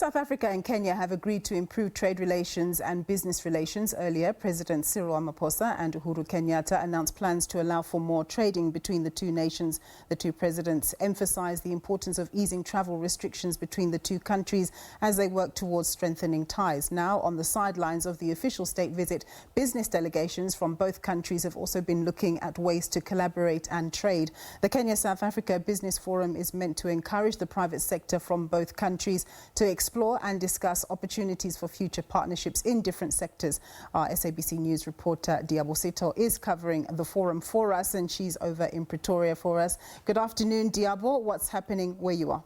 South Africa and Kenya have agreed to improve trade relations and business relations. Earlier, President Cyril Ramaphosa and Uhuru Kenyatta announced plans to allow for more trading between the two nations. The two presidents emphasized the importance of easing travel restrictions between the two countries as they work towards strengthening ties. Now, on the sidelines of the official state visit, business delegations from both countries have also been looking at ways to collaborate and trade. The Kenya-South Africa Business Forum is meant to encourage the private sector from both countries to explore and discuss opportunities for future partnerships in different sectors. Our SABC News reporter Liabo Setho is covering the forum for us, and she's over in Pretoria for us. Good afternoon, Liabo. What's happening where you are?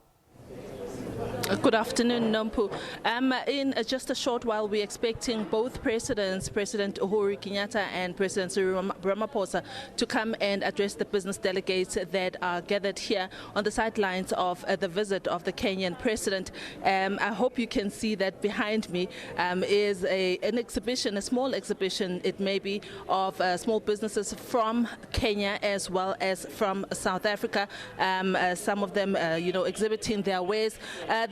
Good afternoon, Nampu. In just a short while, we're expecting both presidents, President Uhuru Kenyatta and President Cyril Ramaphosa, to come and address the business delegates that are gathered here on the sidelines of the visit of the Kenyan president. I hope you can see that behind me is an exhibition, a small exhibition, it may be, of small businesses from Kenya as well as from South Africa. Some of them, exhibiting their wares.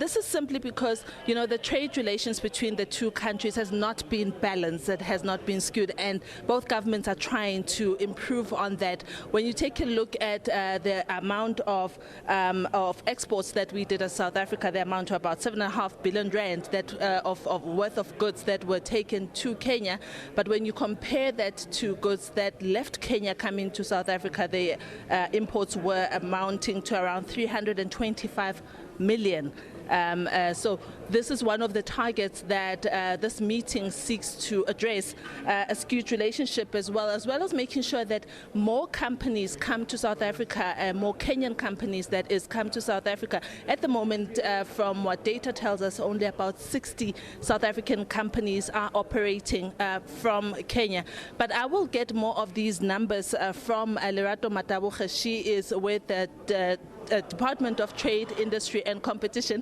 This is simply because, the trade relations between the two countries has not been balanced, it has not been skewed, and both governments are trying to improve on that. When you take a look at the amount of exports that we did as South Africa, they amount to about 7.5 billion rand that of worth of goods that were taken to Kenya. But when you compare that to goods that left Kenya coming to South Africa, the imports were amounting to around 325 million. So this is one of the targets that this meeting seeks to address, a skewed relationship as well as making sure that more companies come to South Africa, more Kenyan companies that is come to South Africa. At the moment, from what data tells us, only about 60 South African companies are operating from Kenya. But I will get more of these numbers from Lerato Matabuche. She is with the Department of Trade, Industry and Competition.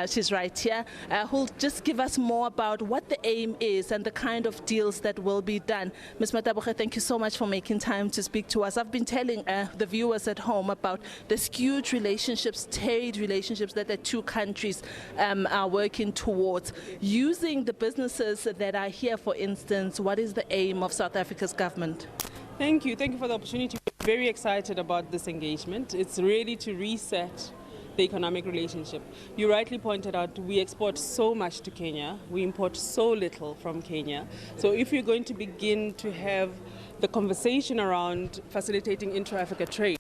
She's right here, who'll just give us more about what the aim is and the kind of deals that will be done. Ms. Matabuche, thank you so much for making time to speak to us. I've been telling the viewers at home about the skewed relationships, trade relationships that the two countries are working towards. Using the businesses that are here, for instance, what is the aim of South Africa's government? Thank you for the opportunity. We're very excited about this engagement. It's really to reset the economic relationship. You rightly pointed out we export so much to Kenya, we import so little from Kenya. So if we're going to begin to have the conversation around facilitating intra-Africa trade,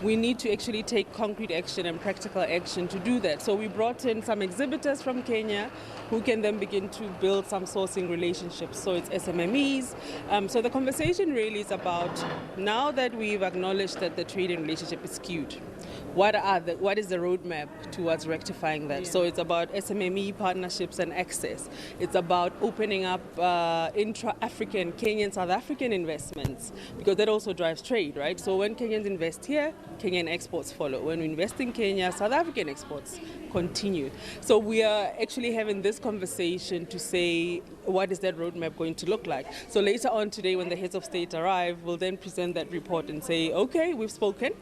we need to actually take concrete action and practical action to do that. So we brought in some exhibitors from Kenya who can then begin to build some sourcing relationships. So it's SMMEs. So the conversation really is about, now that we've acknowledged that the trading relationship is skewed, what is the roadmap towards rectifying that? Yeah. So it's about SMME partnerships and access. It's about opening up intra-African, Kenyan, South African investments, because that also drives trade, right? So when Kenyans invest here, Kenyan exports follow. When we invest in Kenya, South African exports continue. So we are actually having this conversation to say, what is that roadmap going to look like? So later on today, when the heads of state arrive, we'll then present that report and say, okay, we've spoken.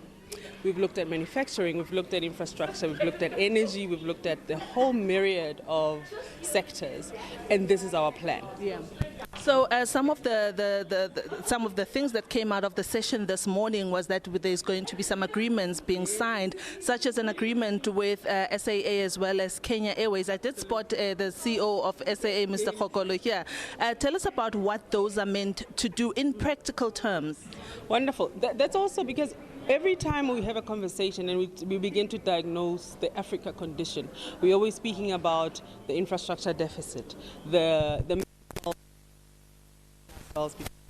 We've looked at manufacturing, we've looked at infrastructure, we've looked at energy, we've looked at the whole myriad of sectors, and this is our plan. Yeah. So some of the things that came out of the session this morning was that there's going to be some agreements being signed, such as an agreement with SAA as well as Kenya Airways. I did spot the CEO of SAA, Mr. Kokolo, here. Tell us about what those are meant to do in practical terms. Wonderful. That's also because every time we have a conversation and we begin to diagnose the Africa condition, we're always speaking about the infrastructure deficit, the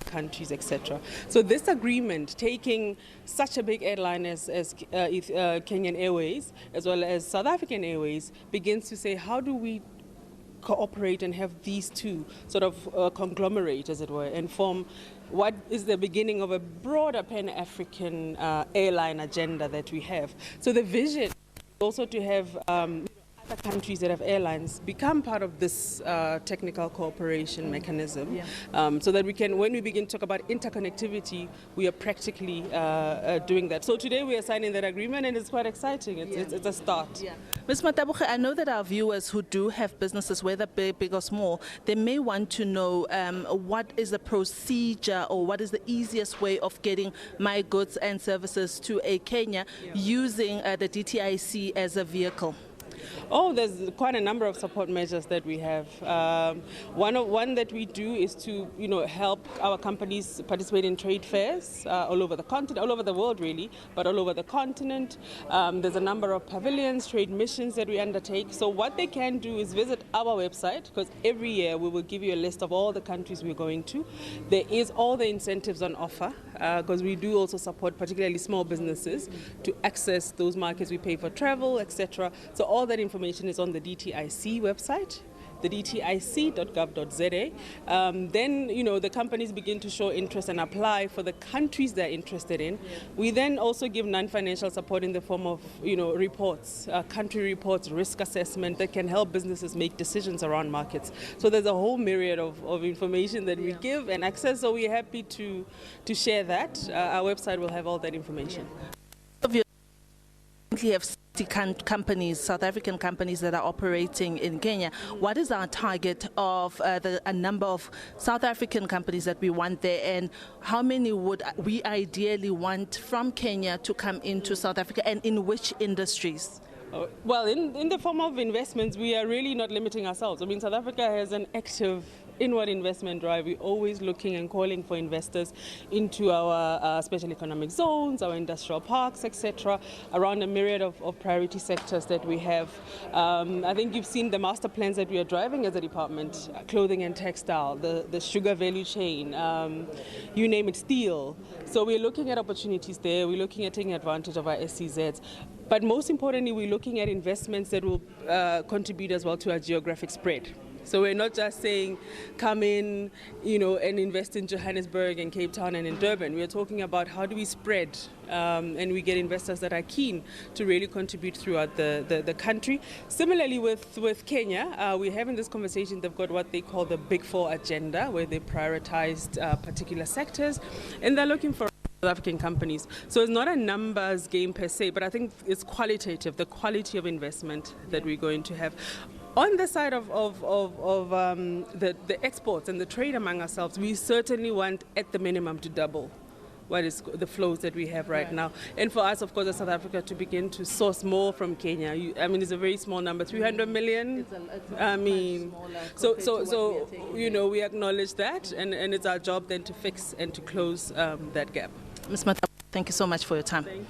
countries, etc. So this agreement, taking such a big airline as Kenyan Airways, as well as South African Airways, begins to say, how do we cooperate and have these two sort of conglomerate, as it were, and form what is the beginning of a broader Pan-African airline agenda that we have. So the vision is also to have other countries that have airlines become part of this technical cooperation mechanism, so that we can, when we begin to talk about interconnectivity, we are practically doing that. So today we are signing that agreement, and it's quite exciting. It's a start. Ms. Matabuche, I know that our viewers who do have businesses, whether big or small, they may want to know what is the procedure or what is the easiest way of getting my goods and services to Kenya using the DTIC as a vehicle. Oh, there's quite a number of support measures that we have. One that we do is to, help our companies participate in trade fairs all over the continent, all over the world really, but all over the continent. There's a number of pavilions, trade missions that we undertake. So what they can do is visit our website, because every year we will give you a list of all the countries we're going to. There is all the incentives on offer, because we do also support particularly small businesses to access those markets. We pay for travel, etc. So all that information is on the DTIC website, the dtic.gov.za. Then, the companies begin to show interest and apply for the countries they're interested in. We then also give non-financial support in the form of, reports, country reports, risk assessment that can help businesses make decisions around markets. So there's a whole myriad of information that we give and access. So we're happy to share that. Our website will have all that information. We have companies, South African companies that are operating in Kenya. What is our target of a number of South African companies that we want there, and how many would we ideally want from Kenya to come into South Africa, and in which industries? Well, in the form of investments, we are really not limiting ourselves. I mean, South Africa has an active inward investment drive. We're always looking and calling for investors into our special economic zones, our industrial parks, etc., around a myriad of priority sectors that we have. I think you've seen the master plans that we are driving as a department: clothing and textile, the sugar value chain, you name it, steel. So we're looking at opportunities there. We're looking at taking advantage of our SCZs. But most importantly, we're looking at investments that will contribute as well to our geographic spread. So we're not just saying come in, and invest in Johannesburg and Cape Town and in Durban. We're talking about how do we spread and we get investors that are keen to really contribute throughout the country. Similarly with Kenya, we're having this conversation. They've got what they call the Big Four agenda, where they prioritized particular sectors, and they're looking for South African companies. So it's not a numbers game per se, but I think it's qualitative, the quality of investment that we're going to have. On the side of the exports and the trade among ourselves, we certainly want at the minimum to double what is the flows that we have right now. And for us, of course, as South Africa, to begin to source more from Kenya. It's a very small number, 300 million. We acknowledge that, and it's our job then to fix and to close that gap. Ms. Matabuche, thank you so much for your time. Thank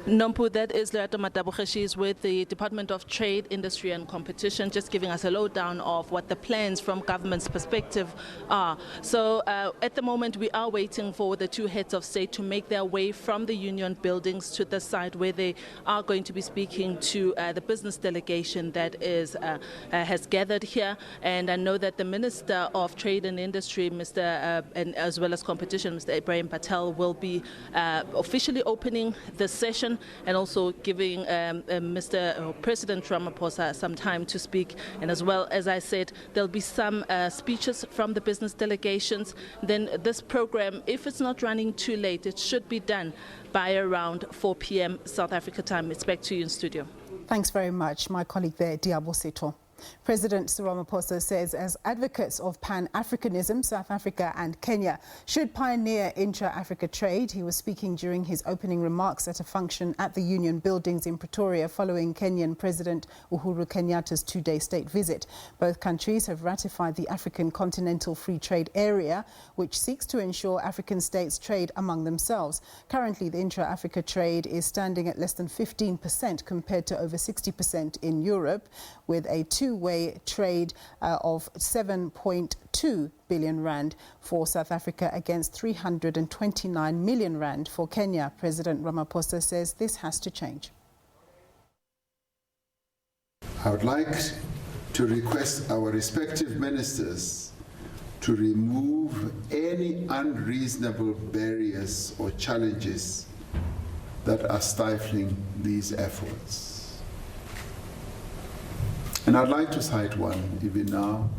you. Nompu, that is Liabo Matabuche. She is with the Department of Trade, Industry and Competition, just giving us a lowdown of what the plans from government's perspective are. So at the moment, we are waiting for the two heads of state to make their way from the union buildings to the side where they are going to be speaking to the business delegation that has gathered here. And I know that the Minister of Trade and Industry, and as well as Competition, Mr. Ibrahim Patel, will be officially opening the session and also giving President Ramaphosa some time to speak. And as well, as I said, there'll be some speeches from the business delegations. Then this program, if it's not running too late, it should be done by around 4 p.m. South Africa time. It's back to you in studio. Thanks very much, my colleague there, Liabo, Setho. President Cyril Ramaphosa says as advocates of Pan-Africanism, South Africa and Kenya should pioneer intra-Africa trade. He was speaking during his opening remarks at a function at the Union Buildings in Pretoria following Kenyan President Uhuru Kenyatta's two-day state visit. Both countries have ratified the African Continental Free Trade Area, which seeks to ensure African states trade among themselves. Currently, the intra-Africa trade is standing at less than 15% compared to over 60% in Europe, with a two-way trade of 7.2 billion rand for South Africa against 329 million rand for Kenya. President Ramaphosa says this has to change. I would like to request our respective ministers to remove any unreasonable barriers or challenges that are stifling these efforts. And I'd like to cite one even now.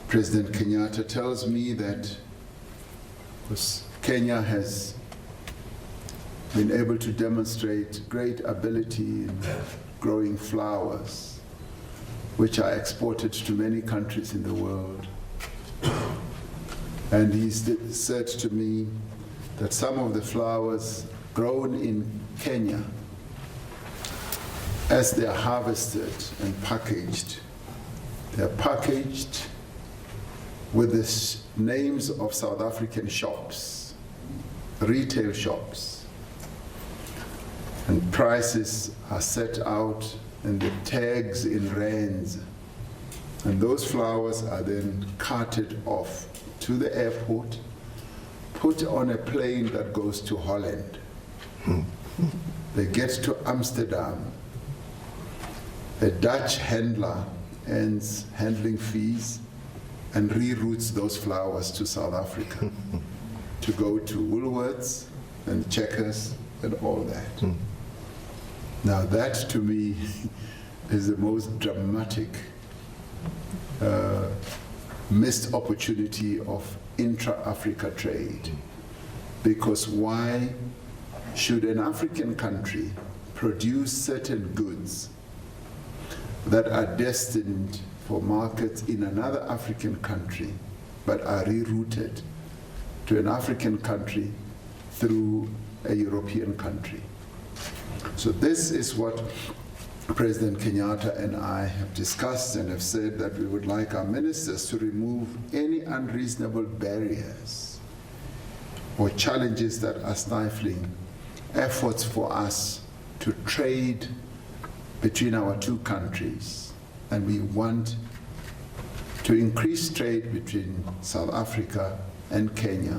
President Kenyatta tells me that Kenya has been able to demonstrate great ability in growing flowers, which are exported to many countries in the world. And he said to me that some of the flowers grown in Kenya, as they are harvested and packaged, they're packaged with the names of South African shops, retail shops. And prices are set out and the tags in rands. And those flowers are then carted off to the airport, put on a plane that goes to Holland. They get to Amsterdam. A Dutch handler earns handling fees and reroutes those flowers to South Africa to go to Woolworths and Checkers and all that. Now that to me is the most dramatic missed opportunity of intra-Africa trade. Because why should an African country produce certain goods that are destined for markets in another African country, but are rerouted to an African country through a European country? So this is what President Kenyatta and I have discussed and have said, that we would like our ministers to remove any unreasonable barriers or challenges that are stifling efforts for us to trade between our two countries. And we want to increase trade between South Africa and Kenya.